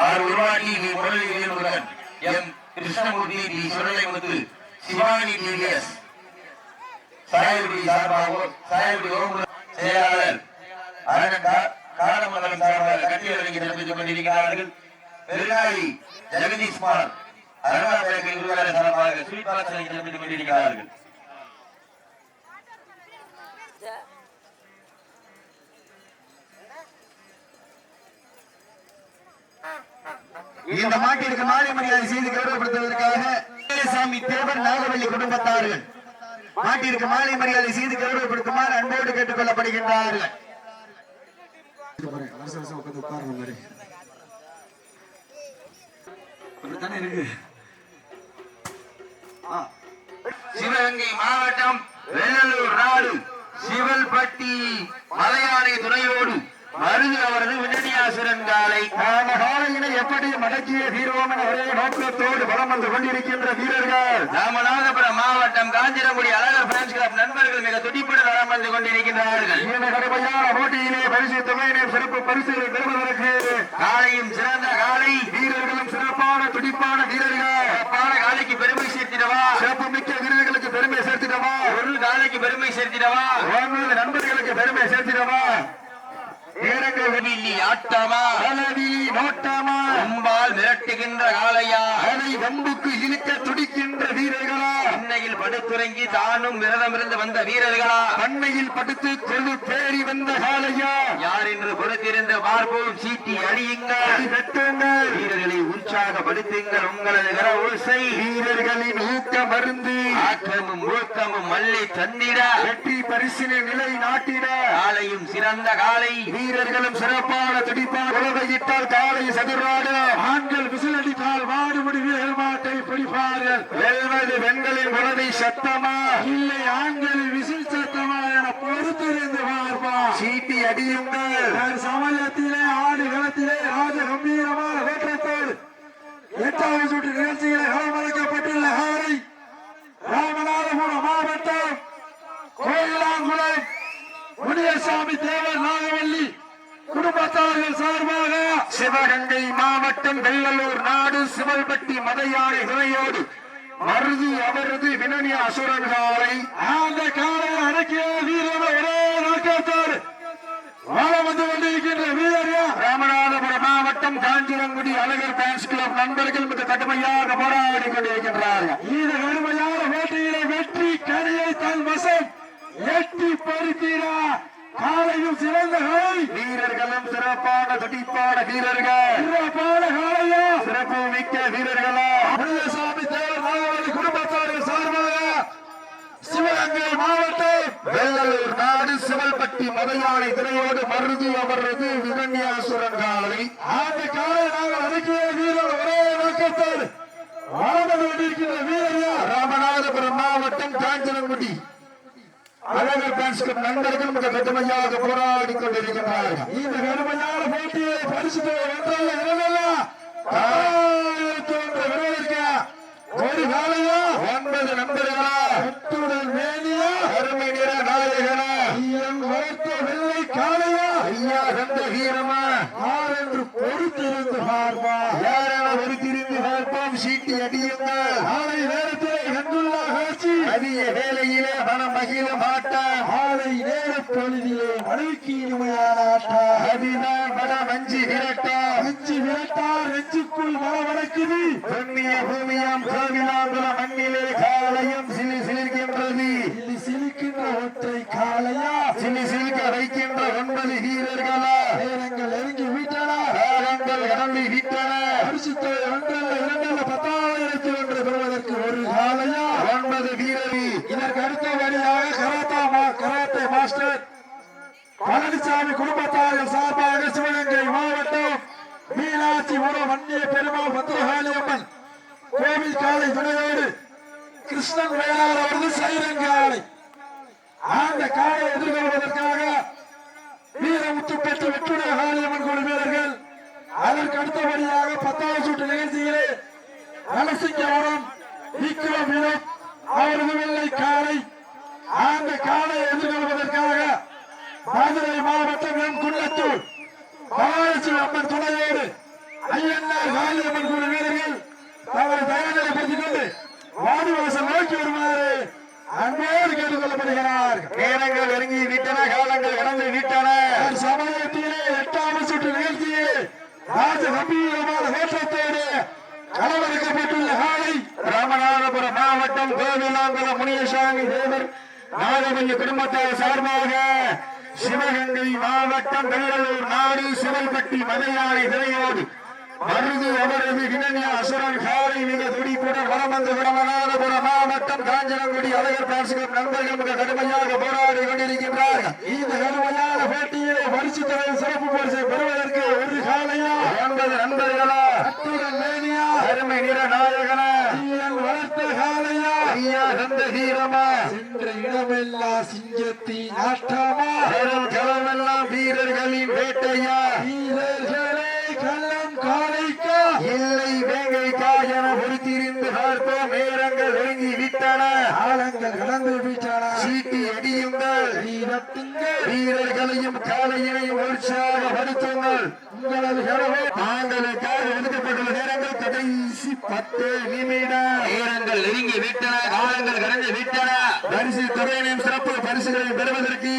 R உருவாக்கி முரளி வேலுடன் M Krishnamoorthy T Suralaimuthu Shivani TVS சாயபடி சார்பாக சாயபடி செயலாளர் காரமங்கலம் சார்பாக கட்டியவர்களுக்கு தெரிவித்துக் கொண்டிருக்கிறார்கள். பெருநாளி ஜெகதீஷ்குமார் அருணா பேக்கரி உருவாளர் சார்பாக ஸ்வீட் பாக்ஸ் தெரிவித்துக் கொண்டிருக்கிறார்கள். இந்த மாட்டிற்கு மாலை மரியாதை செய்து கௌரவப்படுத்துவதற்காக சாமி தேவர் நாகவல்லி குடும்பத்தார்கள் மாட்டிற்கு மாலை மரியாதை செய்து கௌரவப்படுத்துமாறு அன்போடு கேட்டுக் கொள்ளப்படுகின்றார்கள். சிவகங்கை மாவட்டம் வெள்ளலூர் நாடு சிவல்பட்டி மலையானை துணையோடு மருது அவரது வினனியாசுரன் காலை காலையினை எப்படி மடக்கிய வீரோமன் ஒரே நோக்கத்தோடு வலம் வந்து கொண்டிருக்கின்ற வீரர்கள் ராமநாதபுரம் மாவட்டம் காஞ்சிரங்குடி அழகர் ஃபேன்ஸ் கிளப் நண்பர்கள் மிக துடிப்புடன் வலம் வந்து கொண்டிருக்கின்றார்கள். இந்த கடுமையான போட்டியிலே பரிசு தொகையினை சிறப்பு பரிசுகளை பெறுவதற்கு காலையும் சிறந்த காலை வீரர்களும் சிறப்பான துடிப்பான வீரர்கள் சிறப்பான காலைக்கு பெருமை சேர்த்திடவா சிறப்பு மிக்க வீரர்களுக்கு பெருமை சேர்த்திடவா ஒரு காலைக்கு பெருமை சேர்த்திடவா நண்பர்களுக்கு பெருமை சேர்த்திடவா ஆட்டமா நோட்டமா அம்பால் மிரட்டுகின்ற காலையா அதை வம்புக்கு இழுக்க துடிக்கின்ற வீரர்களா அன்னையில் படுத்துறங்கி தானும் விரதமிருந்து வந்த வீரர்களா அன்னையில் படுத்து கொண்டு தேறி வந்த காலையா யார் என்று பொறுத்திருந்து பார்ப்போம். சீட்டி அடியுங்கள் வெட்டுங்கள் வீரர்களை உற்சாகப்படுத்துங்கள். உங்களது கர ஓசை வீரர்களின் ஊக்க மருந்து ஆக்கமும் ஊக்கமும் மல்லி தந்திட வெற்றி பரிசினை நிலை நாட்டிட காலையும் சிறந்த காலை வீரர்களும் சிறப்பான துடிப்பான உலகையிட்டால் காலை சதுராடு ஆண்கள் விசில் அடித்தால் மாடுபடி வீரர்கள் மாட்டை பிடிப்பார்கள். வெல்வது பெண்களின் உலகை சத்தமா இல்லை ஆண்களின் விசில் சத்தமா என பொறுத்திருந்து பார்ப்பா. சீட்டி அடியுங்கள். சமயத்திலே ஆடு களத்திலே ராஜ கம்பீரமான வேற்றத்தோடு 8வது சுற்று நிகழ்ச்சியிலே களமளிக்கப்பட்டுள்ள காலை ராமநாதபுரம் மாவட்டம் கோயிலாங்குளம் முனியசாமி தேவர் நாகவல்லி குடும்பத்தார்கள் சார்பாக சிவகங்கை மாவட்டம் வெள்ளலூர் நாடு சிவல்பட்டி மதையானை துணையோடு மருது அவரது வினனிய அசுரன் காலை அந்த காலை அடக்கிய வீரர் ஒரே நோக்கத்தோடு வலம் வந்து கொண்டிருக்கின்ற வீரர்கள் ராமநாதபுரம் மாவட்டம் காஞ்சிரங்குடி அழகர் ஃபேன்ஸ் கிளப் நண்பர்கள் மிக கடுமையாக போராடி கொண்டிருக்கின்றார்கள். இந்த கடுமையான போட்டியிலே வெற்றி கரையை தன் வசம் எட்டி பறிக்கிறார். காலையும் சிறந்த காலை வீரர்களும் சிறப்பான துடிப்பான வீரர்கள் சிறப்பான காலையா சிறப்பு மிக்க வீரர்களா முனியசாமி தேவர் நாகவல்லி குடும்பத்தார்கள் சார்பாக சிவகங்கை மாவட்டம் வெள்ளலூர் நாடு சிவல்பட்டி மதையானை துணையோடு மருது அவரது வினன்யாசுரன் காலை அந்த காலை நாங்கள் அடக்கிய வீரர் ஒரே நோக்கத்தோடு வாழ்ந்து கொண்டிருக்கிற வீரர்கள் ராமநாதபுரம் மாவட்டம் காஞ்சனங்குடி அழகர் ஃபேன்ஸ் கிளப் நண்பர்கள் மிக கடுமையாக போராடி கொண்டிருக்கிறார்கள். இந்த கடுமையான போட்டியை பரிசு வென்றல்ல இரண்டல்ல 1000 விரோதிக்க ஒரு காலையா 9 நண்பர்களா எட்டுடன் மேனியா அருமை நிற நாயகனா ஐயன் வளர்த்த வெள்ளை காலையா ஐயா கந்த வீரமா யார் என்று பொறுத்திருந்து பார்ப்பா யாரென பொறுத்திருந்து பார்ப்போம். சீட்டி அடியுங்கள். காலை நேரத்திலே கண்டுள்ள காட்சி அதிக வேலையிலே மனம் மகிழ மாட்டான். காலை நேர பொழுதிலே மனைவிக்கு இனிமையான ஆட்டா அதுதான் மனம் அஞ்சு விரட்டா நெஞ்சுக்குள் மனம் வளர்க்குது. புண்ணிய பூமியாம் கோவிலாங்குளம் மண்ணிலே காலையும் சிலி சிலிர்க்கின்றது. சிலிக்கின்ற ஒற்றை காலையா சிலிக்க வைக்கின்ற 9 வீரர்களா நேரங்கள் நெருங்கி விட்டன காலங்கள் கடந்து விட்டன. பரிசுத்தை ஒன்றல்ல இரண்டல்ல 10,000 பெறுவதற்கு ஒரு காலையா 9 வீரரி. இதற்கு அடுத்தபடியாக கராத்தே மாஸ்டர் பழனிசாமி குடும்பத்தார்கள் சார்பாக சிவகங்கை மாவட்டம் மீனாட்சிபுரம் வன்னிய பெருமாள் பத்திரகாளியம்மன் கோவில் காலை துணையோடு கிருஷ்ணன் வேளாளர் அவரது சைரங்காலை அந்த காலை எதிர்கொள்வதற்காக வீரமுத்து பெற்ற வெற்றுடைய காளியம்மன் குழு வீரர்கள். அதற்கு அடுத்தபடியாக 10வது சுற்று நிகழ்ச்சியிலே நலசிங்கவரம் விக்ரம் வினோத் அவரது வெள்ளை காலை அந்த காலை எதிர்கொள்வதற்காக மதுரை மாவட்டம் எம் குன்னத்தூர் பாலாஜி அம்மன் துணையோடு ஐயனார் காளியம்மன் குழு வீரர்கள் தங்களை தயார்நிலைப்படுத்திக் கொண்டு வாடிவாசல் நோக்கி வருமாறு அன்போடு கேட்டுக் கொள்ளப்படுகிறார். நேரங்கள் நெருங்கி விட்டன, காலங்கள் கடந்து விட்டன. சமயத்திலே 8வது சுற்று நிகழ்ச்சியில் ராஜ கம்பீரமான தோற்றத்தோடு களமிறக்கப்பட்டுள்ள காலை ராமநாதபுரம் மாவட்டம் கோவிலாங்குளம் முனியசாமி தேவர் நாகவல்லி குடும்பத்தார் சார்பாக சிவகங்கை மாவட்டம் வெள்ளலூர் நாடு சிவல்பட்டி மதையானை திரையோடு மருது அவரது இணைய அசுரன் காலை மிக துடிப்புடன் வலம் வந்து ராமநாதபுரம் மாவட்டம் காஞ்சனங்குடி அழகர் பாசிகம் நண்பர்கள் மிக கடுமையாக போராடி கொண்டிருக்கின்றார்கள். இந்த கடுமையான போட்டியை பரிசு தொகை சிறப்பு பரிசை பெறுவதற்கு ஒரு காலையா 9 நண்பர்களா அத்துடன் மேனியா அருமை நிற நாயகனா வளர்த்த காலையா ஐயா தந்த தீரமா சென்ற இடமெல்லாம் சிங்கத்தின் ஆட்டமா களமெல்லாம் வீரர்களின் வேட்டையா வீரர்களே கள்ளம் காலைக்கா இல்லை வேங்கைக்கா என பொறுத்திருந்து பார்ப்போம். நேரங்கள் நெருங்கி விட்டன, ஆழங்கள் கடந்து விட்டன. சீட்டி அடியுங்கள், வீரர்களையும் காலையினையும் உற்சாகப்படுத்துங்கள். உங்களது கடமை தாங்களுக்காக ஒதுக்கப்பட்டுள்ள நேரங்கள் கடைசி 10 நிமிடம். நேரங்கள் நெருங்கி விட்டன, காலங்கள் கடந்து விட்டன. பரிசு தொகையினையும் சிறப்பு பரிசுகளையும் பெறுவதற்கு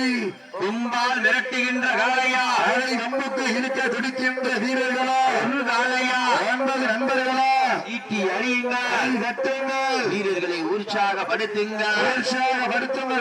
கும்பால் மிரட்டுகின்ற காளையா அதை நம்புக்கு இழுக்க துடிக்கின்ற வீரர்களா ஒரு காளையா 9 நண்பர்களா ஈட்டி அழியுங்கள், கட்டுங்கள், வீரர்களை உற்சாகப்படுத்துங்கள்.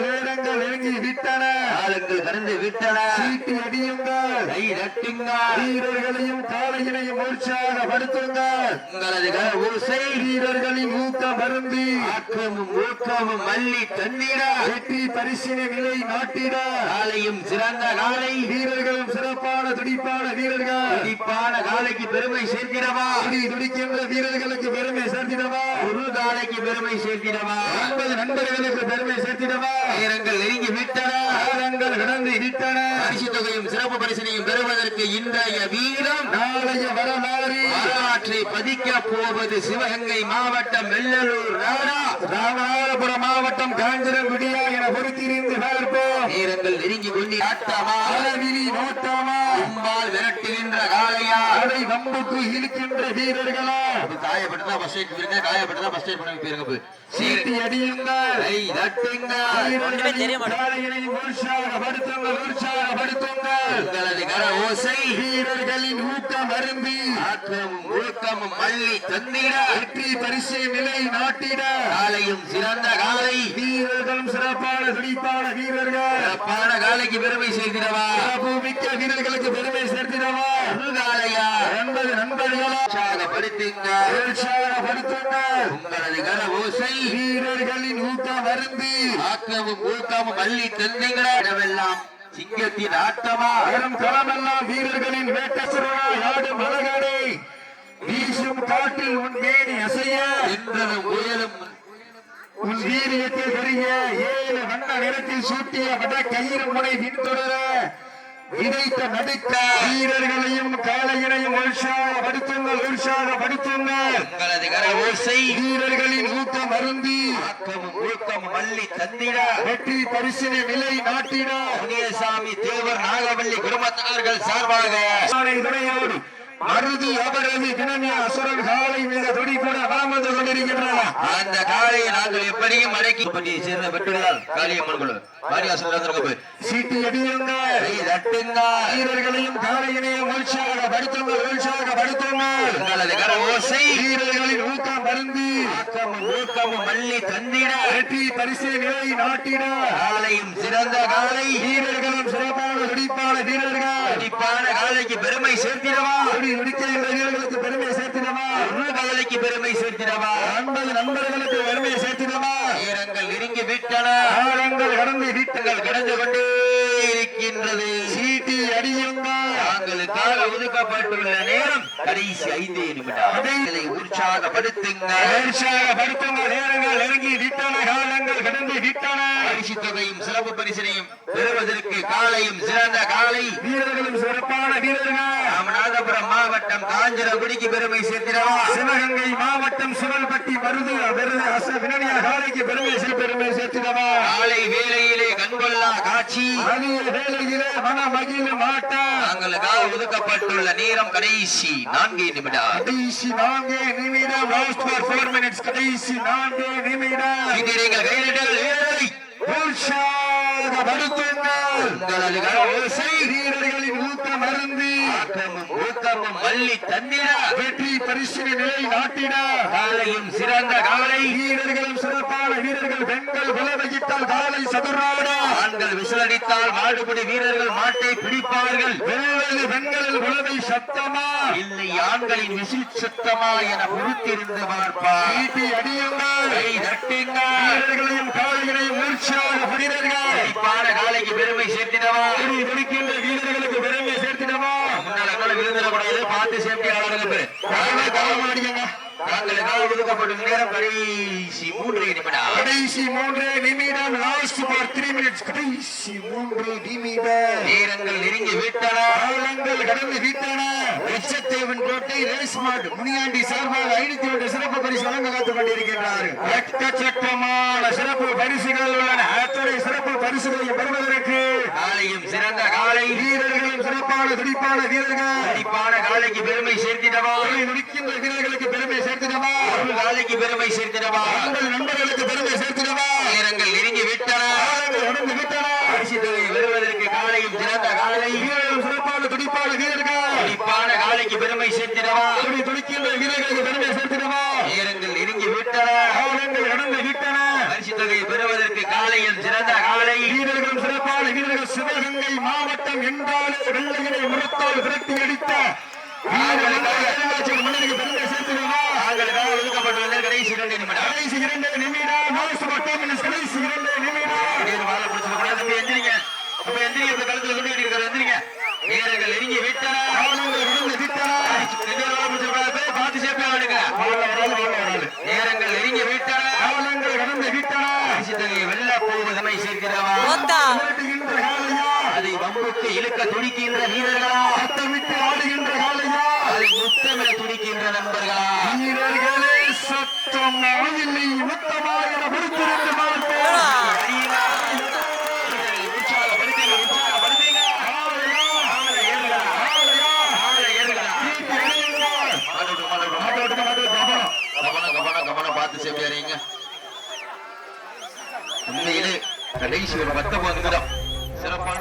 நேரங்கள் நெருங்கி விட்டன, காலங்கள் கடந்து விட்டன. சீட்டி அடியுங்கள், கை தட்டுங்கள், வீரர்களையும் காளையினையும் உற்சாகப்படுத்துங்கள். உங்களது ஓசை வீரர்களின் ஊக்கம் மருந்து ஆக்கமும் ஊக்கமும் மல்லி தண்ணீர வெற்றி பரிசினை நிலை நாட்டிட காலையும் சிறந்த காலை வீரர்களும் சிறப்பான துடிப்பான வீரர்கள் துடிப்பான காலைக்கு பெருமை சேர்த்திடவா துடிக்கின்ற வீரர்களுக்கு பெருமை சேர்த்திடவா ஒரு காலைக்கு பெருமை சேர்த்திடவா 9 நண்பர்களுக்கு பெருமை சேர்த்திடவா. நேரங்கள் நெருங்கி விட்டன, காலங்கள் கடந்து விட்டன. பரிசு தொகையும் சிறப்பு பரிசினையும் பெறுவதற்கு இன்றைய வீரம் நாளைய வரலாற்றை பதிக்க போவது சிவகங்கை மாவட்டம் வெள்ளலூர் ராமநாதபுரம் மாவட்டம் காஞ்சனங்குடியா என பொறுத்திருந்து பார்ப்போம். நேரங்கள் நெருங்கி கொண்டு ஆட்டமா அளவிலி நோட்டமா கும்பால் விரட்டுகின்ற காளையா அதை வம்புக்கு இழுக்கின்ற வீரர்களா காயப்பட்டதா பஸ் ஸ்டேட் போயிருங்க, காயப்பட்டதா பஸ் ஸ்டேட் பண்ணி போயிருங்க. சீட்டி அடியுங்கள், கை தட்டுங்கள், உற்சாகப்படுத்துங்கள். உங்களது கர ஓசை வீரர்களின் ஊக்கம் அரும்பி ஆக்கமும் ஊக்கமும் மல்லி தந்திட வெற்றி பரிசை நிலை நாட்டிட காலையும் சிறந்த காலை வீரர்களும் சிறப்பான துடிப்பான வீரர்கள் சிறப்பான காலைக்கு பெருமை சேர்த்திடவா மிக்க வீரர்களுக்கு பெருமை சேர்த்திடவா ஒரு காலையா 9 நண்பர்களா உற்சாகப்படுத்துங்கள், உங்களது கர ஓசை வீரர்களின் ஊக்கம் அரும்பி ஆக்கமும் ஊக்கமும் மல்லி தந்திட இடமெல்லாம் சிங்கத்தின் ஆட்டமா களமெல்லாம் வீரர்களின் வேட்டசுரனாய் ஆடும் அழகனை வீசும் காட்டில் உன் மேனி அசைய என்றதும் உயரும் உன் வீரியத்தை பெரிய 7 வண்ண நிறத்தில் சூட்டிய வட கயிறு முனை பின்தொடர இணைத்த நடுக்க வீரர்களையும் காளையினையும் உற்சாகப்படுத்துங்கள். உங்களது கர ஓசை வீரர்களின் ஊக்கம் அருந்தி ஆக்கமும் ஊக்கமும் மல்லி தந்திட வெற்றி பரிசினை நிலை நாட்டிட முனியசாமி தேவர் நாகவல்லி குடும்பத்தார்கள் சார்பாக துணையோடு மருது அவரது இணைய அசுரன் காலை மிக துடிப்புட வாழ்ந்து கொண்டிருக்கின்றன. அந்த காலையை நாங்கள் எப்படியும் அடக்கி பட்டியை சேர்ந்த பெற்றுள்ளார் காளியம்மன் குழு சீட்டி அடியுங்கள், வீரர்களையும் காளையினையும் உற்சாகப்படுத்துங்கள். உங்களது கர ஓசை வீரர்களின் ஊக்கம் மருந்து ஆக்கமும் ஊக்கமும் மல்லி தந்திட வெற்றி பரிசை நிலை நாட்டிட காலையும் சிறந்த காலை வீரர்களும் சிறப்பான துடிப்பான வீரர்கள் துடிப்பான காலைக்கு பெருமை சேர்த்திடவா வீரர்களுக்கு பெருமை சேர்த்திடவா ஒரு காலைக்கு பெருமை சேர்த்திடவா 9 நண்பர்களுக்கு பெருமை சேர்த்திடவா. நேரங்கள் நெருங்கி விட்டன, காலங்கள் கடந்து வீட்டுகள் கடந்து கொண்டே இருக்கின்றது. சீட்டி அடியுங்கள், தாங்களுக்காக ஒதுக்கப்பட்டுள்ள நேரம் கடைசி 5 நிமிடம். உற்சாகப்படுத்துங்கள். நேரங்கள் நெருங்கி விட்டன, காலங்கள் கடந்து விட்டன. பரிசு தொகையும் சிறப்பு பரிசினையும் பெறுவதற்கு காலையும் சிறந்த காலை வீரர்களும் சிறப்பான வீரர்கள் ராமநாதபுரம் மாவட்டம் காஞ்சனகுடிக்கு பெருமை சேர்த்திடவா சிவகங்கை மாவட்டம் சிவல்பட்டி மருது காலைக்கு பெருமை சேர்த்திடவா காலை வேளையிலே கண்கொள்ளா காட்சி மதிய வேளையிலே மனமகிழும் ஆட்டம் தங்களுக்காக ஒதுக்கப்பட்டுள்ள நேரம் கடைசி 4 நிமிடம். கடைசி 4 நிமிடம் லாஸ்ட் ஃபார் 4 மினிட்ஸ் கடைசி 4 நிமிடம் வீரர்கள் கையிடல் வீரரை உற்சாகப்படுத்துங்கள் உங்களது ஓசை வீரர்களின் ஊக்கம் அருந்து ஊக்கமும் மல்லி தந்திர வெற்றி பரிசினை நிலை நாட்டிட காலையும் சிறந்த காலை வீரர்களும் சிறப்பான வீரர்கள் பெண்கள் குலவையிட்டால் காலை சதுராட ஆண்கள் விசிலடித்தால் மாடுபிடி வீரர்கள் மாட்டை பிடிப்பார்கள். வேலை பெண்களில் குலவை சத்தமா இல்லை ஆண்களின் விசில் சத்தமா என பொறுத்திருந்து பார்ப்பார். ஈட்டி அடியுங்கள் கை தட்டுங்கள். வீரர்களையும் காலையினையும் உற்சாக வீரர்கள் சிறப்பான காலைக்கு பெருமை சேர்த்திடவா துடிக்கின்ற வீரர்களுக்கு பெருமை சேர்த்திடவா முன்னாள் விருந்திடக்கூடாது பார்த்து சேஃப்டியாளர்களுக்கு கவனமாடிங்க தாங்களுக்காக ஒதுக்கப்படும் நேரம் கடைசி 3 நிமிடம். கடைசி 3 நிமிடம் லாஸ்ட் ஃபார் 3 மினிட்ஸ் கடைசி 3 நிமிடம் நேரங்கள் நெருங்கி விட்டன. காலங்கள் கடந்து விட்டன எச்சத்தேவன் கோட்டை ரேஸ் மாட் முனியாண்டி சார்பாக 501 சிறப்பு பரிசு வழங்க காத்துக் கொண்டிருக்கின்றார்கள். எக்கச்சக்கமான சிறப்பு பரிசுகள் உள்ளன. அத்தனை சிறப்பு பரிசுகளை பெறுவதற்கு காலையும் சிறந்த காலை வீரர்களும் சிறப்பான துடிப்பான வீரர்கள் சிறப்பான காலைக்கு பெருமை சேர்த்திடவா நடிக்கின்ற வீரர்களுக்கு பெருமை சேர்த்திடவா ஒரு காலைக்கு பெருமை சேர்த்திடவா உங்கள் நண்பர்களுக்கு பெருமை சேர்த்திடவா நேரங்கள் நெருங்கி விட்டன. காலங்கள் கடந்து விட்டன பரிசு தொகை பெறுவதற்கு காலையும் சிறந்த காலை வீரர்களும் சிறப்பான துடிப்பான வீரர்கள் சிறப்பான காலைக்கு பெருமை சேர்த்திடவா துடிக்கின்ற வீரர்களுக்கு பெருமை சேர்த்திடவா நேரங்கள் நெருங்கி விட்டன. காலங்கள் கடந்து விட்டன பரிசு தொகை பெறுவதற்கு காலையில் சிறந்த காலை வீரர்களும் சிறப்பான வீரர்கள் சிவகங்கை மாவட்டம் என்றாலே வெள்ளையினை முறத்தால் விரட்டி அடித்த மன்னருக்கு பெருமை சேர்த்திடவா தாங்களுக்காக ஒதுக்கப்பட்டுள்ள கடைசி 2 நிமிடம். கடைசி 2 நிமிடம் லாஸ்ட் ஃபார் 2 மினிட்ஸ் கடைசி 2 நிமிடம் நேரு வாழை பிடிச்சிட கூடாது. இப்ப எந்திரிங்க. இப்ப எந்திரிங்க. இப்ப கழுத்துல கொண்டு இருக்கிற எந்திரிங்க. நேரங்கள் நெருங்கி விட்டன. காலங்கள் கடந்து விட்டன நேரு வாழை பிடிச்சிட கூடாது. பார்த்து சேஃப்டியா ஆடுங்க. நேரங்கள் நெருங்கி விட்டன. காலங்கள் கடந்து விட்டன பரிசு தொகையை வெல்ல போவதனை சேர்க்கிறவா விரட்டுகின்ற காலையா அதை வம்புக்கு இழுக்க துடிக்கின்ற வீரர்களா சத்தமிட்டு ஆடுகின்ற காலையா அதை முத்தமிட துடிக்கின்ற நண்பர்களா வீரர்களே சத்தம் அளவில்லை மொத்தமாக என பொறுத்திருந்து பார்ப்போம் அடியுங்க. உற்சாகப்படுத்துங்க. உற்சாகப்படுத்துங்க. ஆளை ஏறுங்களா. ஆளை ஏறுங்களா. கவனம் பார்த்து சேஃப்டியா. உண்மையிலே கடைசி ஒரு 19 நிமிடம் சிறப்பான